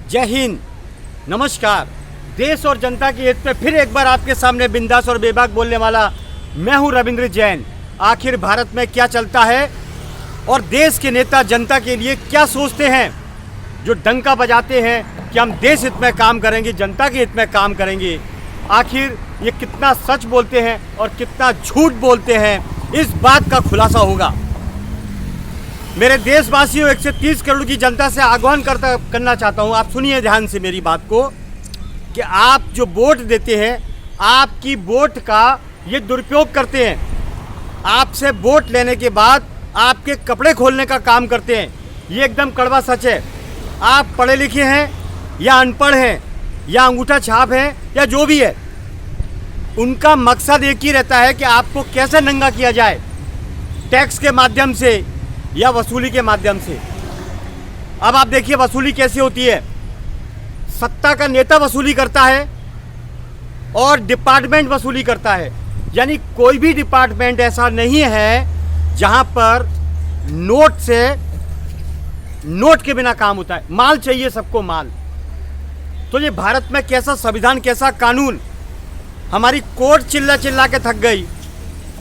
जय हिंद, नमस्कार। देश और जनता के हित में फिर एक बार आपके सामने बिंदास और बेबाक बोलने वाला मैं हूं रविंद्र जैन। आखिर भारत में क्या चलता है और देश के नेता जनता के लिए क्या सोचते हैं, जो डंका बजाते हैं कि हम देश हित में काम करेंगे, जनता के हित में काम करेंगे। आखिर ये कितना सच बोलते हैं और कितना झूठ बोलते हैं, इस बात का खुलासा होगा। मेरे देशवासियों, 130 करोड़ की जनता से आह्वान करना चाहता हूँ, आप सुनिए ध्यान से मेरी बात को, कि आप जो वोट देते हैं, आपकी वोट का ये दुरुपयोग करते हैं। आपसे वोट लेने के बाद आपके कपड़े खोलने का काम करते हैं। ये एकदम कड़वा सच है। आप पढ़े लिखे हैं या अनपढ़ हैं या अंगूठा छाप हैं या जो भी है, उनका मकसद एक ही रहता है कि आपको कैसे नंगा किया जाए, टैक्स के माध्यम से या वसूली के माध्यम से। अब आप देखिए वसूली कैसे होती है। सत्ता का नेता वसूली करता है और डिपार्टमेंट वसूली करता है। यानी कोई भी डिपार्टमेंट ऐसा नहीं है जहां पर नोट के बिना काम होता है। माल चाहिए सबको, माल। तो ये भारत में कैसा संविधान, कैसा कानून। हमारी कोर्ट चिल्ला चिल्ला के थक गई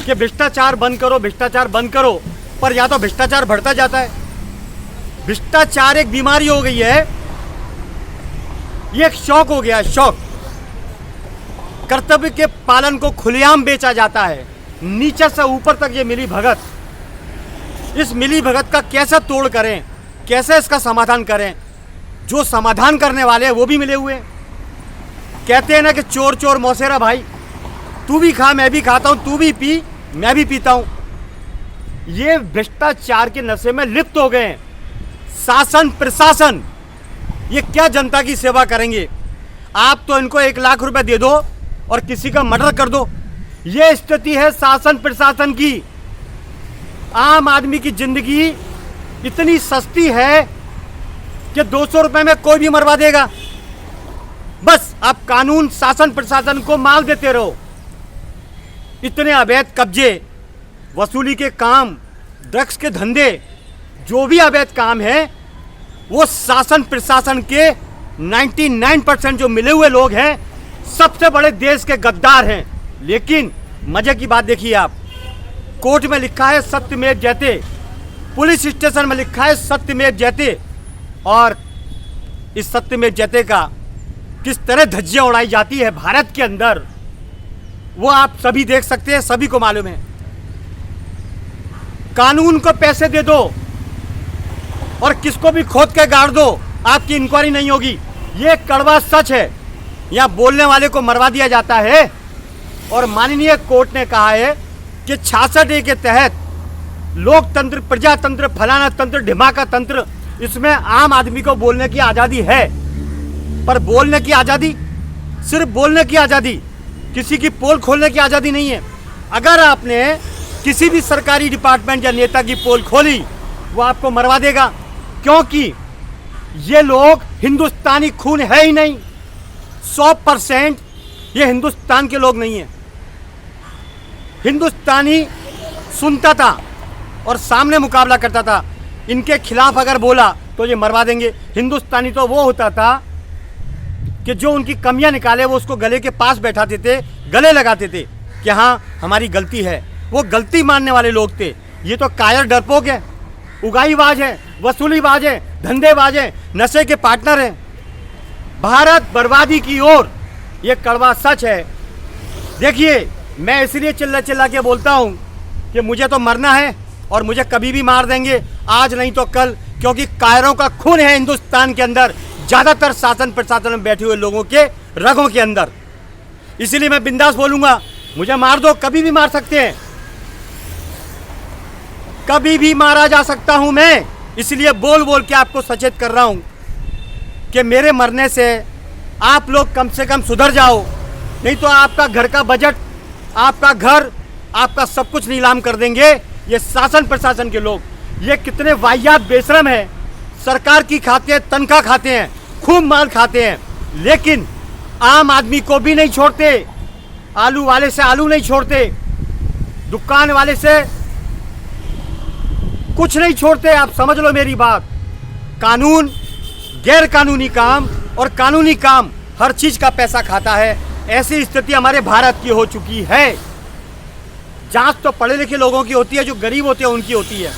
कि भ्रष्टाचार बंद करो, भ्रष्टाचार बंद करो, पर या तो भ्रष्टाचार बढ़ता जाता है। भ्रष्टाचार एक बीमारी हो गई है, ये एक शौक हो गया है, शौक। कर्तव्य के पालन को खुलेआम बेचा जाता है, नीचे से ऊपर तक ये मिली भगत। इस मिली भगत का कैसे तोड़ करें, कैसे इसका समाधान करें। जो समाधान करने वाले हैं वो भी मिले हुए हैं। कहते हैं ना कि चोर चोर मौसेरा भाई, तू भी खा मैं भी खाता हूं, तू भी पी मैं भी पीता हूं। ये भ्रष्टाचार के नशे में लिप्त हो गए हैं। शासन प्रशासन ये क्या जनता की सेवा करेंगे। आप तो इनको 1 लाख रुपए दे दो और किसी का मर्डर कर दो। ये स्थिति है शासन प्रशासन की। आम आदमी की जिंदगी इतनी सस्ती है कि 200 रुपए में कोई भी मरवा देगा। बस आप कानून शासन प्रशासन को माल देते रहो। इतने अवैध कब्जे, वसूली के काम, ड्रग्स के धंधे, जो भी अवैध काम है, वो शासन प्रशासन के 99% जो मिले हुए लोग हैं, सबसे बड़े देश के गद्दार हैं। लेकिन मजे की बात देखिए आप, कोर्ट में लिखा है सत्यमेव जयते, पुलिस स्टेशन में लिखा है सत्यमेव जयते, और इस सत्यमेव जयते का किस तरह धज्जियां उड़ाई जाती है भारत के अंदर, वो आप सभी देख सकते हैं, सभी को मालूम है। कानून को पैसे दे दो और किसको भी खोद के गाड़ दो, आपकी इंक्वायरी नहीं होगी। ये कड़वा सच है। यहाँ बोलने वाले को मरवा दिया जाता है। और माननीय कोर्ट ने कहा है कि 66A के तहत लोकतंत्र, प्रजातंत्र, फलाना तंत्र, ढिमाका तंत्र, इसमें आम आदमी को बोलने की आज़ादी है। पर बोलने की आज़ादी, सिर्फ बोलने की आज़ादी, किसी की पोल खोलने की आज़ादी नहीं है। अगर आपने किसी भी सरकारी डिपार्टमेंट या नेता की पोल खोली, वो आपको मरवा देगा, क्योंकि ये लोग हिंदुस्तानी खून है ही नहीं। 100% ये हिंदुस्तान के लोग नहीं हैं। हिंदुस्तानी सुनता था और सामने मुकाबला करता था। इनके खिलाफ अगर बोला तो ये मरवा देंगे। हिंदुस्तानी तो वो होता था कि जो उनकी कमियां निकाले वो उसको गले के पास बैठाते थे, गले लगाते थे कि हाँ हमारी गलती है। वो गलती मानने वाले लोग थे। ये तो कायर डरपोक है, उगाईबाज है, वसूलीबाज है, धंधेबाज है, नशे के पार्टनर हैं। भारत बर्बादी की ओर, ये कड़वा सच है। देखिए, मैं इसलिए चिल्ला चिल्ला के बोलता हूँ कि मुझे तो मरना है और मुझे कभी भी मार देंगे, आज नहीं तो कल, क्योंकि कायरों का खून है हिंदुस्तान के अंदर, ज़्यादातर शासन प्रशासन में बैठे हुए लोगों के रगों के अंदर। इसलिए मैं बिंदास बोलूँगा, मुझे मार दो, कभी भी मार सकते हैं, कभी भी मारा जा सकता हूँ मैं। इसलिए बोल बोल के आपको सचेत कर रहा हूँ कि मेरे मरने से आप लोग कम से कम सुधर जाओ, नहीं तो आपका घर का बजट, आपका घर, आपका सब कुछ नीलाम कर देंगे ये शासन प्रशासन के लोग। ये कितने वाहियात बेशरम है। सरकार की खाते हैं, तनख्वाह खाते हैं, खूब माल खाते हैं, लेकिन आम आदमी को भी नहीं छोड़ते। आलू वाले से आलू नहीं छोड़ते, दुकान वाले से कुछ नहीं छोड़ते। आप समझ लो मेरी बात। कानून गैर कानूनी काम और कानूनी काम हर चीज का पैसा खाता है। ऐसी स्थिति हमारे भारत की हो चुकी है। जांच तो पढ़े लिखे लोगों की होती है, जो गरीब होते हैं उनकी होती है।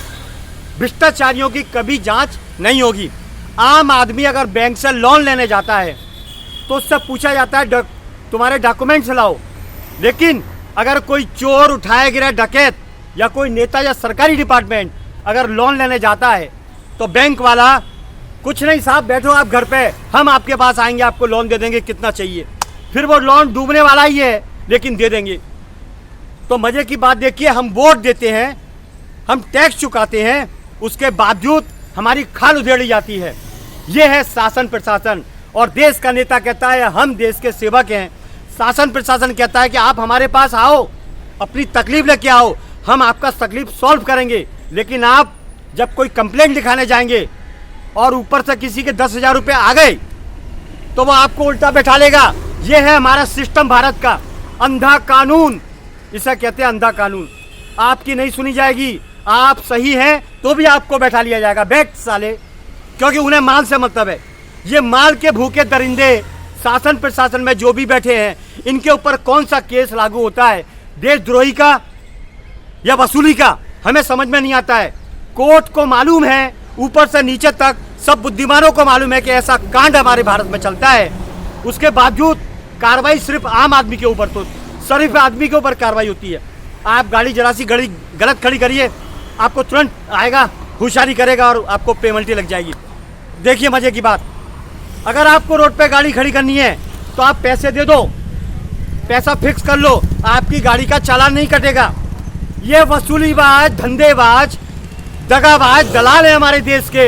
भ्रष्टाचारियों की कभी जांच नहीं होगी। आम आदमी अगर बैंक से लोन लेने जाता है तो उससे पूछा जाता है तुम्हारे डॉक्यूमेंट्स लाओ, लेकिन अगर कोई चोर, उठाए गिरे डकैत या कोई नेता या सरकारी डिपार्टमेंट अगर लोन लेने जाता है तो बैंक वाला, कुछ नहीं साहब बैठो आप घर पे, हम आपके पास आएंगे, आपको लोन दे देंगे, कितना चाहिए। फिर वो लोन डूबने वाला ही है लेकिन दे देंगे। तो मजे की बात देखिए, हम वोट देते हैं, हम टैक्स चुकाते हैं, उसके बावजूद हमारी खाल उधेड़ी जाती है। ये है शासन प्रशासन। और देश का नेता कहता है हम देश के सेवक हैं, शासन प्रशासन कहता है कि आप हमारे पास आओ, अपनी तकलीफ लेके आओ, हम आपका तकलीफ सॉल्व करेंगे। लेकिन आप जब कोई कंप्लेंट लिखाने जाएंगे और ऊपर से किसी के 10,000 रुपये आ गए तो वो आपको उल्टा बैठा लेगा। ये है हमारा सिस्टम भारत का, अंधा कानून, इसे कहते हैं अंधा कानून। आपकी नहीं सुनी जाएगी, आप सही हैं तो भी आपको बैठा लिया जाएगा, बैठ साले, क्योंकि उन्हें माल से मतलब है। ये माल के भूखे दरिंदे शासन प्रशासन में जो भी बैठे हैं, इनके ऊपर कौन सा केस लागू होता है, देशद्रोही का या वसूली का, हमें समझ में नहीं आता है। कोर्ट को मालूम है, ऊपर से नीचे तक सब बुद्धिमानों को मालूम है कि ऐसा कांड हमारे भारत में चलता है। उसके बावजूद कार्रवाई सिर्फ आम आदमी के ऊपर, तो शरीफ आदमी के ऊपर कार्रवाई होती है। आप गाड़ी जरा सी गलत खड़ी करिए, आपको तुरंत आएगा, होशियारी करेगा और आपको पेनल्टी लग जाएगी। देखिए मजे की बात, अगर आपको रोड पे गाड़ी खड़ी करनी है तो आप पैसे दे दो, पैसा फिक्स कर लो, आपकी गाड़ी का चालान नहीं कटेगा। ये वसूलीबाज, धंधेबाज, दगाबाज दलाल है हमारे देश के।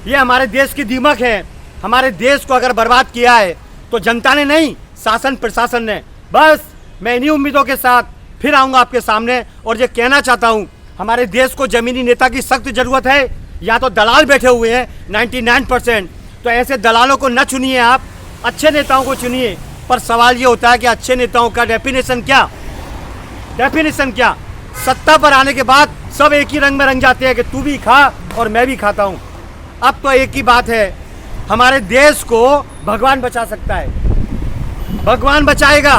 ये हमारे देश की दीमक है। हमारे देश को अगर बर्बाद किया है तो जनता ने नहीं, शासन प्रशासन ने। बस मैं इन्हीं उम्मीदों के साथ फिर आऊँगा आपके सामने और ये कहना चाहता हूँ, हमारे देश को जमीनी नेता की सख्त ज़रूरत है। या तो दलाल बैठे हुए हैं 99%, तो ऐसे दलालों को न चुनिए, आप अच्छे नेताओं को चुनिए। पर सवाल ये होता है कि अच्छे नेताओं का डेफिनेशन क्या? सत्ता पर आने के बाद सब एक ही रंग में रंग जाते हैं कि तू भी खा और मैं भी खाता हूँ। अब तो एक ही बात है, हमारे देश को भगवान बचा सकता है, भगवान बचाएगा,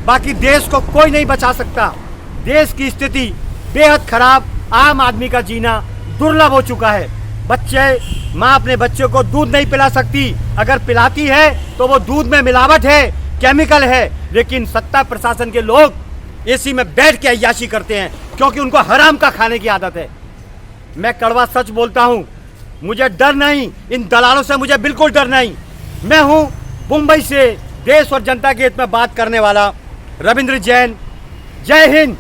बाकी देश को कोई नहीं बचा सकता। देश की स्थिति बेहद खराब, आम आदमी का जीना दुर्लभ हो चुका है। माँ अपने बच्चे को दूध नहीं पिला सकती, अगर पिलाती है तो वो दूध में मिलावट है, केमिकल है। लेकिन सत्ता प्रशासन के लोग एसी में बैठ के अय्याशी करते हैं क्योंकि उनको हराम का खाने की आदत है। मैं कड़वा सच बोलता हूँ, मुझे डर नहीं, इन दलालों से मुझे बिल्कुल डर नहीं। मैं हूँ मुंबई से देश और जनता के हित में बात करने वाला रविंद्र जैन। जय हिंद।